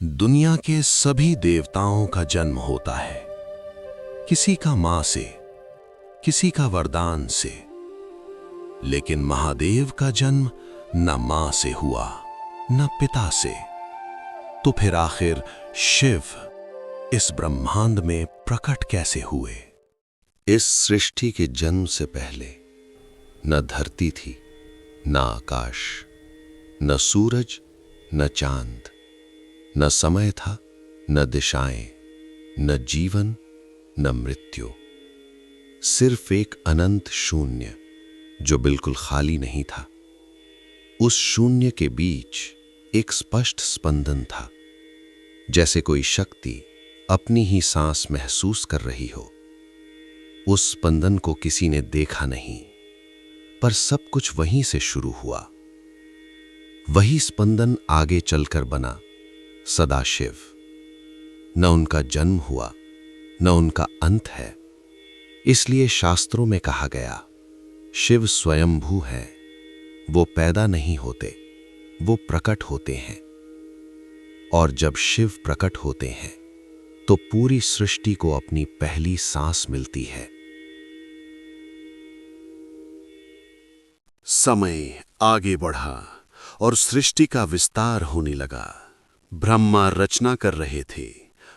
दुनिया के सभी देवताओं का जन्म होता है, किसी का मां से, किसी का वरदान से, लेकिन महादेव का जन्म न मां से हुआ न पिता से। तो फिर आखिर शिव इस ब्रह्मांड में प्रकट कैसे हुए? इस सृष्टि के जन्म से पहले न धरती थी, न आकाश, न सूरज, न चांद, न समय था, न दिशाएं, न जीवन, न मृत्यु। सिर्फ एक अनंत शून्य जो बिल्कुल खाली नहीं था। उस शून्य के बीच एक स्पष्ट स्पंदन था, जैसे कोई शक्ति अपनी ही सांस महसूस कर रही हो। उस स्पंदन को किसी ने देखा नहीं, पर सब कुछ वहीं से शुरू हुआ। वही स्पंदन आगे चलकर बना सदाशिव। न उनका जन्म हुआ, न उनका अंत है। इसलिए शास्त्रों में कहा गया, शिव स्वयंभू हैं। वो पैदा नहीं होते, वो प्रकट होते हैं। और जब शिव प्रकट होते हैं तो पूरी सृष्टि को अपनी पहली सांस मिलती है। समय आगे बढ़ा और सृष्टि का विस्तार होने लगा। ब्रह्मा रचना कर रहे थे,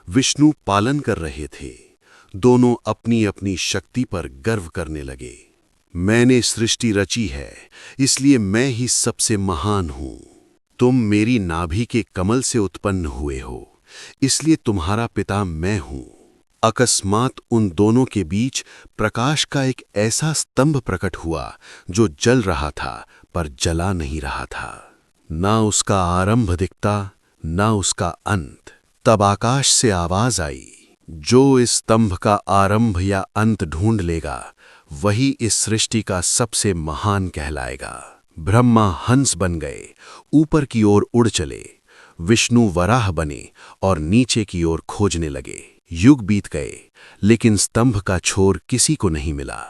विष्णु पालन कर रहे थे। दोनों अपनी अपनी शक्ति पर गर्व करने लगे। मैंने सृष्टि रची है, इसलिए मैं ही सबसे महान हूं। तुम मेरी नाभि के कमल से उत्पन्न हुए हो, इसलिए तुम्हारा पिता मैं हूं। अकस्मात उन दोनों के बीच प्रकाश का एक ऐसा स्तंभ प्रकट हुआ जो जल रहा था पर जला नहीं रहा था। ना उसका आरंभ दिखता, ना उसका अंत। तब आकाश से आवाज आई, जो इस स्तंभ का आरंभ या अंत ढूंढ लेगा वही इस सृष्टि का सबसे महान कहलाएगा। ब्रह्मा हंस बन गए, ऊपर की ओर उड़ चले। विष्णु वराह बने और नीचे की ओर खोजने लगे। युग बीत गए, लेकिन स्तंभ का छोर किसी को नहीं मिला।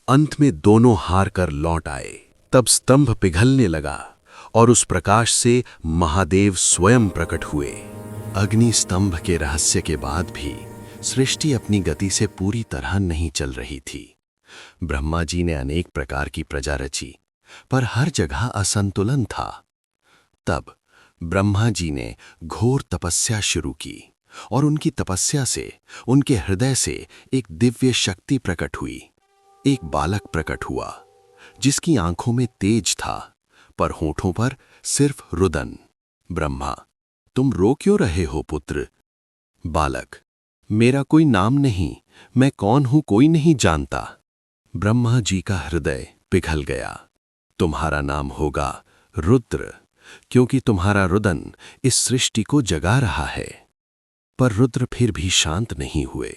अंत में दोनों हार कर लौट आए। तब स्तंभ पिघलने लगा और उस प्रकाश से महादेव स्वयं प्रकट हुए। अग्नि स्तंभ के रहस्य के बाद भी सृष्टि अपनी गति से पूरी तरह नहीं चल रही थी। ब्रह्मा जी ने अनेक प्रकार की प्रजा रची, पर हर जगह असंतुलन था। तब ब्रह्मा जी ने घोर तपस्या शुरू की और उनकी तपस्या से, उनके हृदय से एक दिव्य शक्ति प्रकट हुई। एक बालक प्रकट हुआ जिसकी आंखों में तेज था, पर होठों पर सिर्फ रुदन। ब्रह्मा, तुम रो क्यों रहे हो पुत्र? बालक, मेरा कोई नाम नहीं, मैं कौन हूं कोई नहीं जानता। ब्रह्मा जी का हृदय पिघल गया। तुम्हारा नाम होगा रुद्र, क्योंकि तुम्हारा रुदन इस सृष्टि को जगा रहा है। पर रुद्र फिर भी शांत नहीं हुए।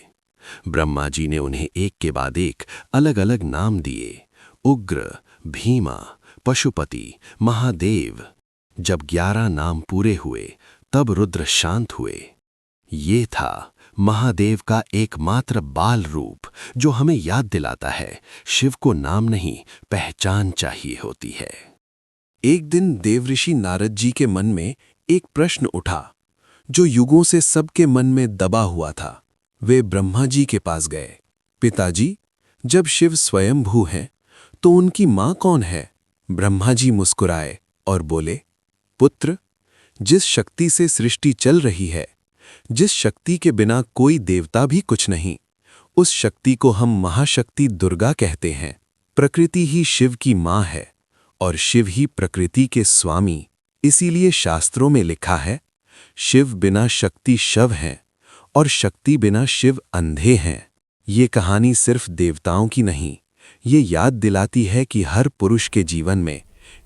ब्रह्मा जी ने उन्हें एक के बाद एक अलग अलग नाम दिए, उग्र, भीमा, पशुपति, महादेव। जब 11 नाम पूरे हुए तब रुद्र शांत हुए। ये था महादेव का एकमात्र बाल रूप, जो हमें याद दिलाता है शिव को नाम नहीं, पहचान चाहिए होती है। एक दिन देवऋषि नारद जी के मन में एक प्रश्न उठा जो युगों से सबके मन में दबा हुआ था। वे ब्रह्मा जी के पास गए। पिताजी, जब शिव स्वयंभू हैं तो उनकी मां कौन है? ब्रह्मा जी मुस्कुराए और बोले, पुत्र, जिस शक्ति से सृष्टि चल रही है, जिस शक्ति के बिना कोई देवता भी कुछ नहीं, उस शक्ति को हम महाशक्ति दुर्गा कहते हैं। प्रकृति ही शिव की मां है और शिव ही प्रकृति के स्वामी। इसीलिए शास्त्रों में लिखा है, शिव बिना शक्ति शव हैं और शक्ति बिना शिव अंधे हैं। ये कहानी सिर्फ देवताओं की नहीं, ये याद दिलाती है कि हर पुरुष के जीवन में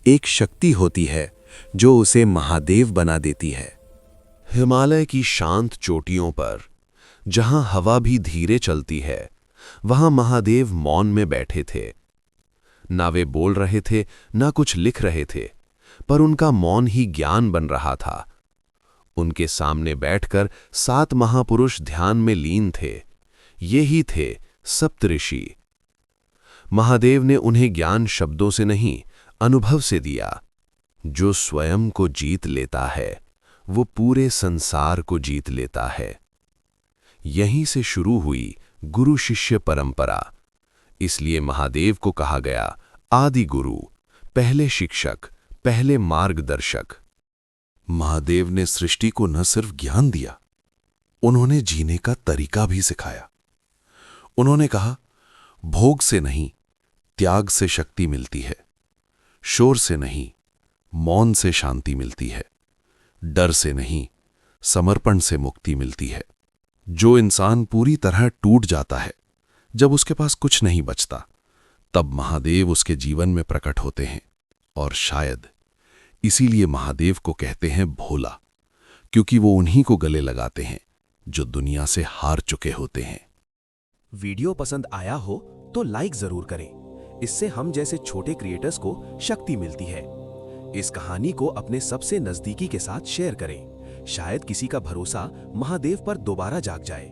एक शक्ति होती है जो उसे महादेव बना देती है। हिमालय की शांत चोटियों पर, जहां हवा भी धीरे चलती है, वहां महादेव मौन में बैठे थे। ना वे बोल रहे थे, ना कुछ लिख रहे थे, पर उनका मौन ही ज्ञान बन रहा था। उनके सामने बैठकर 7 महापुरुष ध्यान में लीन थे। ये ही थे सप्तऋषि। महादेव ने उन्हें ज्ञान शब्दों से नहीं, अनुभव से दिया। जो स्वयं को जीत लेता है वो पूरे संसार को जीत लेता है। यहीं से शुरू हुई गुरु शिष्य परंपरा। इसलिए महादेव को कहा गया आदि गुरु, पहले शिक्षक, पहले मार्गदर्शक। महादेव ने सृष्टि को न सिर्फ ज्ञान दिया, उन्होंने जीने का तरीका भी सिखाया। उन्होंने कहा, भोग से नहीं, त्याग से शक्ति मिलती है। शोर से नहीं, मौन से शांति मिलती है। डर से नहीं, समर्पण से मुक्ति मिलती है। जो इंसान पूरी तरह टूट जाता है, जब उसके पास कुछ नहीं बचता, तब महादेव उसके जीवन में प्रकट होते हैं। और शायद इसीलिए महादेव को कहते हैं भोला, क्योंकि वो उन्हीं को गले लगाते हैं जो दुनिया से हार चुके होते हैं। वीडियो पसंद आया हो तो लाइक जरूर करें। इससे हम जैसे छोटे क्रिएटर्स को शक्ति मिलती है। इस कहानी को अपने सबसे नजदीकी के साथ शेयर करें। शायद किसी का भरोसा महादेव पर दोबारा जाग जाए।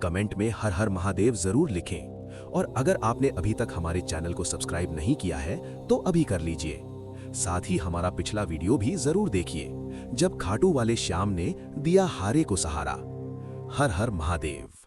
कमेंट में हर हर महादेव जरूर लिखें। और अगर आपने अभी तक हमारे चैनल को सब्सक्राइब नहीं किया है तो अभी कर लीजिए। साथ ही हमारा पिछला वीडियो भी जरूर देखिए, जब खाटू वाले श्याम ने दिया हारे को सहारा। हर हर महादेव।